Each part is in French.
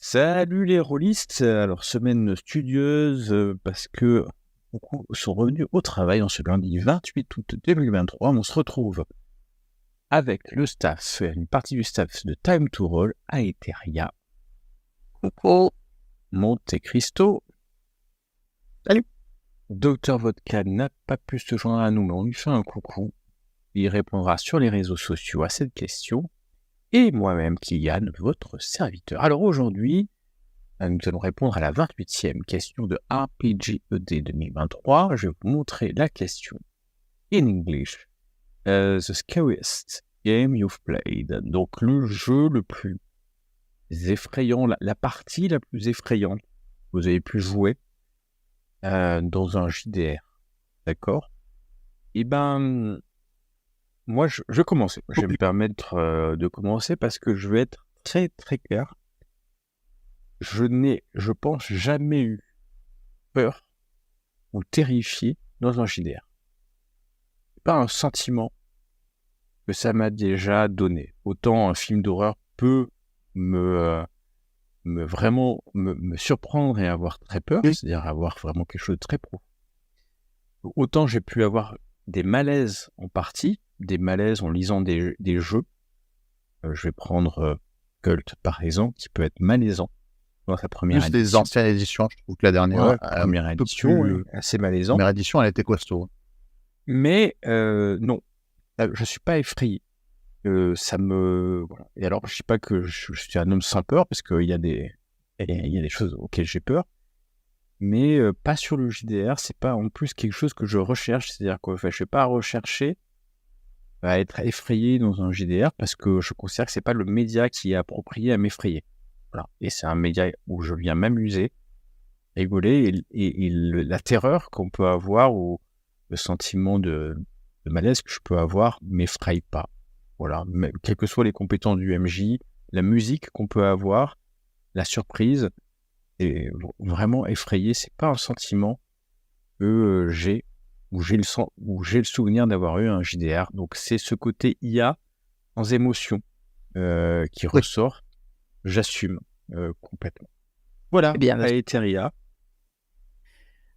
Salut les rôlistes, alors semaine studieuse parce que beaucoup sont revenus au travail en ce lundi 28 août 2023. On se retrouve avec le staff, une partie du staff de Time to Roll, Aetheria, Coco, Monte Cristo. Salut. Dr Vodka n'a pas pu se joindre à nous, mais on lui fait un coucou. Il répondra sur les réseaux sociaux à cette question. Et moi-même, Kylian, votre serviteur. Alors aujourd'hui, nous allons répondre à la 28e question de RPGED 2023. Je vais vous montrer la question in English. The scariest game you've played. Donc le jeu le plus effrayant, la partie la plus effrayante que vous avez pu jouer dans un JDR. D'accord ? Eh ben, moi je vais commencer. Je vais me permettre de commencer parce que je vais être très très clair. Je n'ai, je pense, jamais eu peur ou terrifié dans un JDR. C'est pas un sentiment que ça m'a déjà donné. Autant un film d'horreur peut me surprendre et avoir très peur, c'est-à-dire avoir vraiment quelque chose de très profond. Autant j'ai pu avoir des malaises en partie, des malaises en lisant des jeux. Je vais prendre Cult par exemple, qui peut être malaisant. Dans sa première édition. Des anciennes éditions, je trouve que la dernière, première édition, assez malaisant. La première édition, elle était costaud. Mais non, je suis pas effrayé. Ça me voilà. Et alors, je dis pas que je suis un homme sans peur, parce qu'il y a des choses auxquelles j'ai peur, mais pas sur le JDR. C'est pas en plus quelque chose que je recherche. C'est-à-dire que je vais pas rechercher à être effrayé dans un JDR, parce que je considère que c'est pas le média qui est approprié à m'effrayer. Voilà. Et c'est un média où je viens m'amuser, rigoler, et la terreur qu'on peut avoir, ou le sentiment de malaise que je peux avoir, m'effraie pas. Voilà. Mais, quelles que soient les compétences du MJ, la musique qu'on peut avoir, la surprise, et vraiment effrayé, c'est pas un sentiment que j'ai, où j'ai le souvenir d'avoir eu un JDR. Donc c'est ce côté IA sans émotion qui ressort. J'assume complètement. Voilà, Aetheria.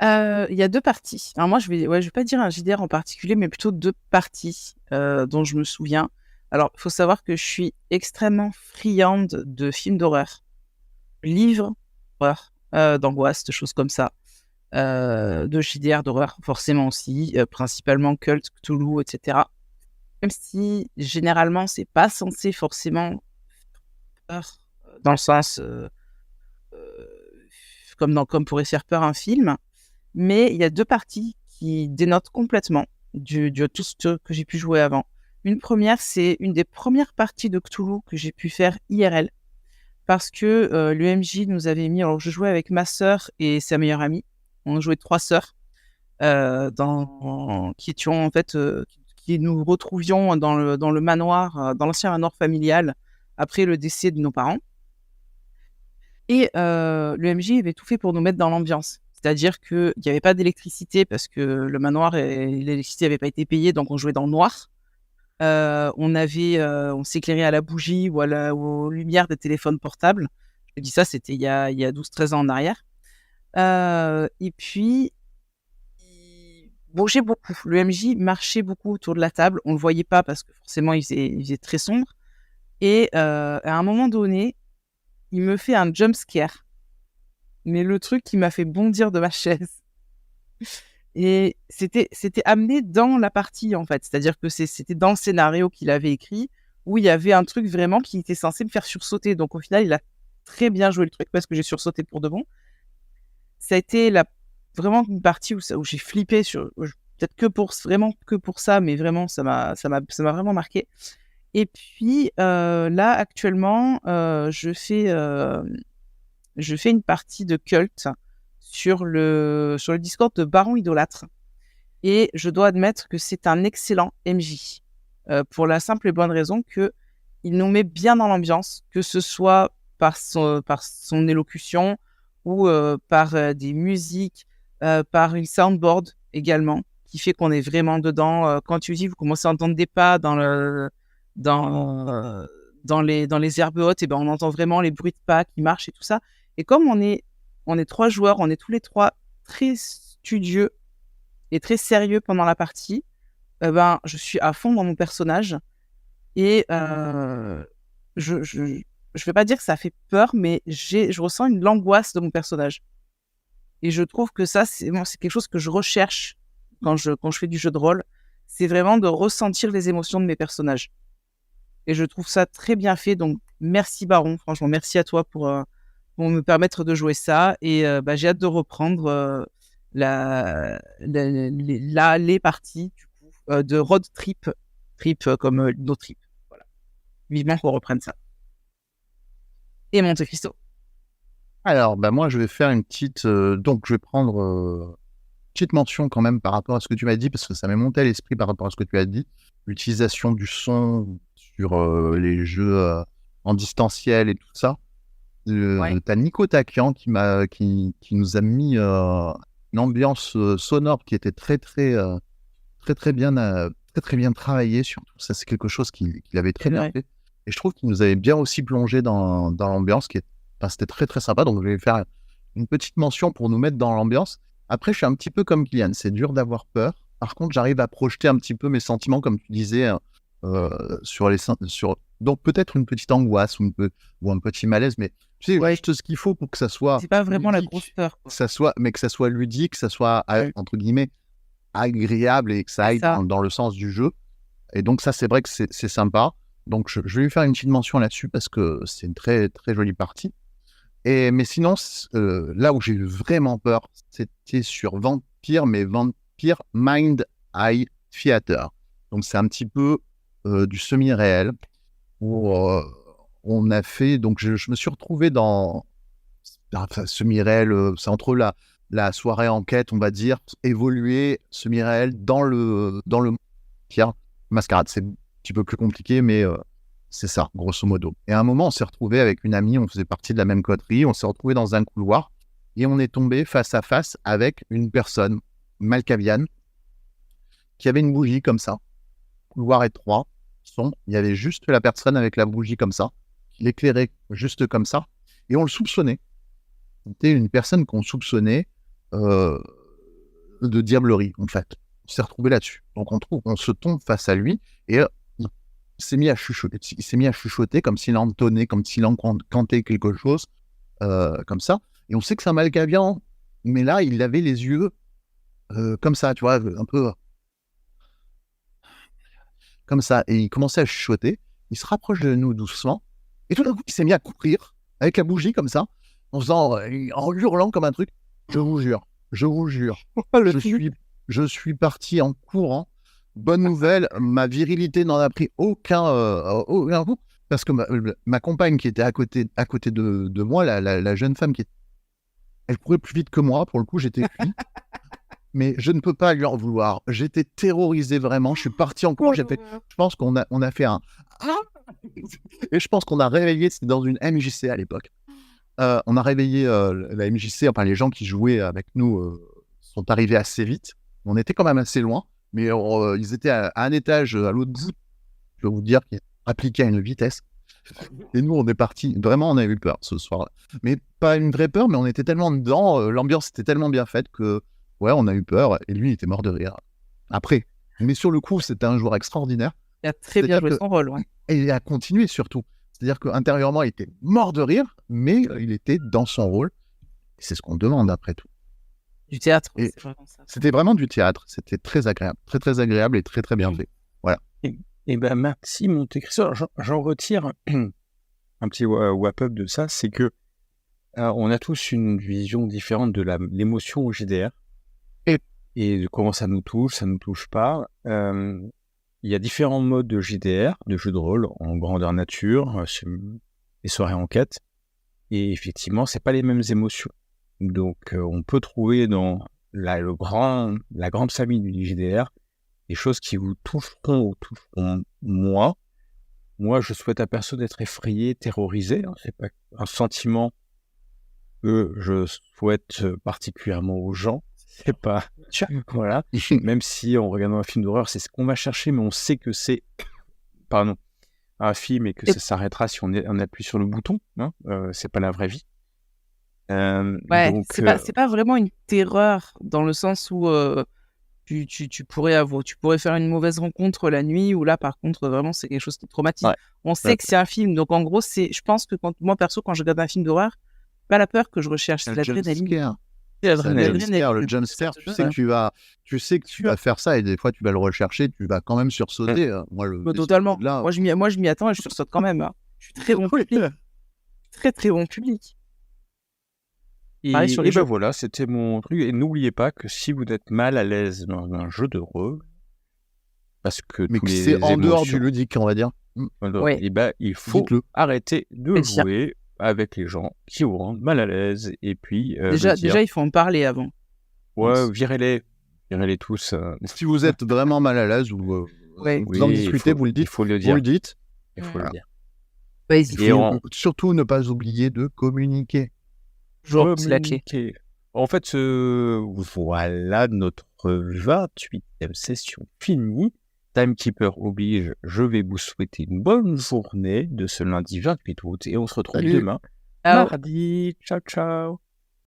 Il y a deux parties. Alors moi, je vais pas dire un JDR en particulier, mais plutôt deux parties dont je me souviens. Alors, il faut savoir que je suis extrêmement friande de films d'horreur, livres d'horreur, d'angoisse, de choses comme ça, de JDR d'horreur forcément aussi, principalement Cult, Cthulhu, etc. Même si généralement c'est pas censé forcément peur dans le sens comme pourrait faire peur un film. Mais il y a deux parties qui dénotent complètement de tout ce que j'ai pu jouer avant. Une première, c'est une des premières parties de Cthulhu que j'ai pu faire IRL. Parce que l'UMJ nous avait mis... Alors, je jouais avec ma sœur et sa meilleure amie. On jouait 3 sœurs qui nous retrouvions dans le manoir, dans l'ancien manoir familial, après le décès de nos parents. Et l'UMJ avait tout fait pour nous mettre dans l'ambiance. C'est-à-dire qu'il n'y avait pas d'électricité parce que le manoir et l'électricité n'avaient pas été payées, donc on jouait dans le noir. On s'éclairait à la bougie ou aux lumières des téléphones portables. Je dis ça, c'était il y a 12-13 ans en arrière. Et puis, il bougeait beaucoup. Le MJ marchait beaucoup autour de la table. On ne le voyait pas parce que forcément, il faisait très sombre. Et à un moment donné, il me fait un jump scare. Mais le truc qui m'a fait bondir de ma chaise. Et c'était amené dans la partie, en fait. C'est-à-dire que c'était dans le scénario qu'il avait écrit, où il y avait un truc vraiment qui était censé me faire sursauter. Donc, au final, il a très bien joué le truc parce que j'ai sursauté pour de bon. Ça a été vraiment une partie où j'ai flippé, peut-être que pour ça, mais vraiment, ça m'a vraiment marqué. Et puis, là, actuellement, je fais une partie de Cult sur le Discord de Baron Idolâtre. Et je dois admettre que c'est un excellent MJ. Pour la simple et bonne raison qu'il nous met bien dans l'ambiance, que ce soit par son élocution ou par des musiques, par une soundboard également, qui fait qu'on est vraiment dedans. Quand tu dis, vous commencez à entendre des pas dans dans les herbes hautes, et ben on entend vraiment les bruits de pas qui marchent et tout ça. Et comme on est 3 joueurs, on est tous les 3 très studieux et très sérieux pendant la partie, ben je suis à fond dans mon personnage et je vais pas dire que ça fait peur, mais je ressens l'angoisse de mon personnage. Et je trouve que ça, c'est quelque chose que je recherche quand je fais du jeu de rôle. C'est vraiment de ressentir les émotions de mes personnages. Et je trouve ça très bien fait. Donc, merci Baron. Franchement, merci à toi pour me permettre de jouer ça. Et j'ai hâte de reprendre les parties du coup, de road trip, comme nos trips. Voilà. Vivement qu'on reprenne ça. Et Monte Cristo. Alors, moi, je vais faire une petite... donc, je vais prendre une petite mention quand même par rapport à ce que tu m'as dit, parce que ça m'est monté à l'esprit par rapport à ce que tu as dit. L'utilisation du son sur les jeux en distanciel et tout ça. Ouais. T'as Nico Takian qui nous a mis une ambiance sonore qui était très bien travaillée. Surtout, ça, c'est quelque chose qu'il avait très bien Ouais. fait. Et je trouve qu'il nous avait bien aussi plongé dans l'ambiance, c'était très très sympa. Donc je vais faire une petite mention pour nous mettre dans l'ambiance. Après, je suis un petit peu comme Kylian, c'est dur d'avoir peur. Par contre, j'arrive à projeter un petit peu mes sentiments, comme tu disais, donc peut-être une petite angoisse ou un petit malaise, mais tu sais, Ouais. juste ce qu'il faut pour que ça soit C'est pas vraiment ludique, la grosse peur, quoi. que ça soit ludique, que ça soit Ouais. entre guillemets agréable et que ça C'est aille ça. dans le sens du jeu. Et donc ça, c'est vrai que c'est sympa. Donc je vais lui faire une petite mention là-dessus parce que c'est une très très jolie partie. Mais sinon, là où j'ai eu vraiment peur, c'était sur Vampire, mais Vampire Mind Eye Theater. Donc c'est un petit peu du semi-réel où on a fait. Donc je me suis retrouvé dans semi-réel, c'est entre la soirée enquête, on va dire, évoluer semi-réel dans le Pierre Mascarade. C'est un petit peu plus compliqué, mais c'est ça, grosso modo. Et à un moment, on s'est retrouvé avec une amie, on faisait partie de la même coterie, on s'est retrouvé dans un couloir et on est tombé face à face avec une personne malkavienne qui avait une bougie comme ça, couloir étroit, il y avait juste la personne avec la bougie comme ça, qui l'éclairait juste comme ça, et on le soupçonnait. C'était une personne qu'on soupçonnait de diablerie, en fait. On s'est retrouvé là-dessus. Donc on se tombe face à lui et il s'est mis à chuchoter comme s'il entonnait, comme s'il cantait quelque chose, comme ça. Et on sait que c'est un malkavian, mais là, il avait les yeux comme ça, tu vois, un peu comme ça. Et il commençait à chuchoter. Il se rapproche de nous doucement. Et tout d'un coup, il s'est mis à courir avec la bougie comme ça, en hurlant comme un truc. Je vous jure, je suis parti en courant. Bonne nouvelle, ma virilité n'en a pris aucun coup, parce que ma compagne qui était à côté de moi, la jeune femme elle courait plus vite que moi, pour le coup, j'étais cuit. Mais je ne peux pas lui en vouloir. J'étais terrorisé vraiment. Je suis parti en courant. Je pense qu'on a fait un... Et je pense qu'on a réveillé, c'était dans une MJC à l'époque. On a réveillé la MJC, enfin les gens qui jouaient avec nous sont arrivés assez vite. On était quand même assez loin, mais ils étaient à un étage à l'autre bout. Je vais vous dire qu'ils appliquaient à une vitesse. Et nous, on est partis. Vraiment, on a eu peur ce soir-là. Mais pas une vraie peur, mais on était tellement dedans. L'ambiance était tellement bien faite que, ouais, on a eu peur. Et lui, il était mort de rire. Après. Mais sur le coup, c'était un joueur extraordinaire. Il a très bien joué son rôle. Ouais. Et il a continué surtout. C'est-à-dire qu'intérieurement, il était mort de rire, mais il était dans son rôle. Et c'est ce qu'on demande après tout. Du théâtre. Et c'est vraiment ça. c'était vraiment du théâtre. C'était très agréable. Très, très agréable et très, très bien fait. Voilà. Et ben merci Monte Cristo. J'en retire un petit wrap-up de ça, c'est que on a tous une vision différente de l'émotion au JDR et de comment ça nous touche pas. Il y a différents modes de JDR, de jeu de rôle en grandeur nature, les soirées enquête, et effectivement, c'est pas les mêmes émotions. Donc, on peut trouver dans la grande famille du JDR des choses qui vous toucheront ou toucheront moi. Moi, je souhaite à personne d'être effrayé, terrorisé. Hein, c'est pas un sentiment que je souhaite particulièrement aux gens. C'est pas... Voilà. Même si en regardant un film d'horreur, c'est ce qu'on va chercher, mais on sait que c'est... Pardon. un film et que Et- ça s'arrêtera si on appuie sur le bouton. Hein, c'est pas la vraie vie. Ouais, Donc, c'est pas vraiment une terreur dans le sens où tu pourrais faire une mauvaise rencontre la nuit, ou là, par contre, vraiment, c'est quelque chose qui te traumatise. Ouais. On sait que c'est un film, donc en gros, je pense que moi, perso, quand je regarde un film d'horreur, pas la peur que je recherche, c'est Le jump l'adrénaline. scare. C'est C'est l'adrénaline. le jump scare, Ça te tu sais donne, tu sais que tu vas faire ça et des fois tu vas le rechercher, tu vas quand même sursauter. Moi, Bah, totalement. là, Moi, je m'y attends et je sursaute quand même. Hein. Je suis très bon public. Très, très bon public. Pareil sur les Et ben jeux. voilà, c'était mon truc. Et n'oubliez pas que si vous êtes mal à l'aise dans un jeu de rôle, parce que mais tous que les c'est en dehors du émotions, ludique, on va dire. Ouais. et ben il faut Dites-le. arrêter de Et dire. jouer avec les gens qui vous rendent mal à l'aise. Et puis Déjà, me dire, il faut en parler avant. ouais, virez-les tous. Si vous êtes vraiment mal à l'aise ou Ouais. vous en discutez, vous le Il dites. faut le Vous dire. le dites. Il faut le dire. Vas-y. Il Et faut surtout ne pas oublier de communiquer. Toujours, c'est la clé. Communiquer. En fait, voilà notre 28e session finie. Timekeeper oblige, je vais vous souhaiter une bonne journée de ce lundi 28 août et on se retrouve Salut. demain, Ciao. mardi. Ciao, ciao.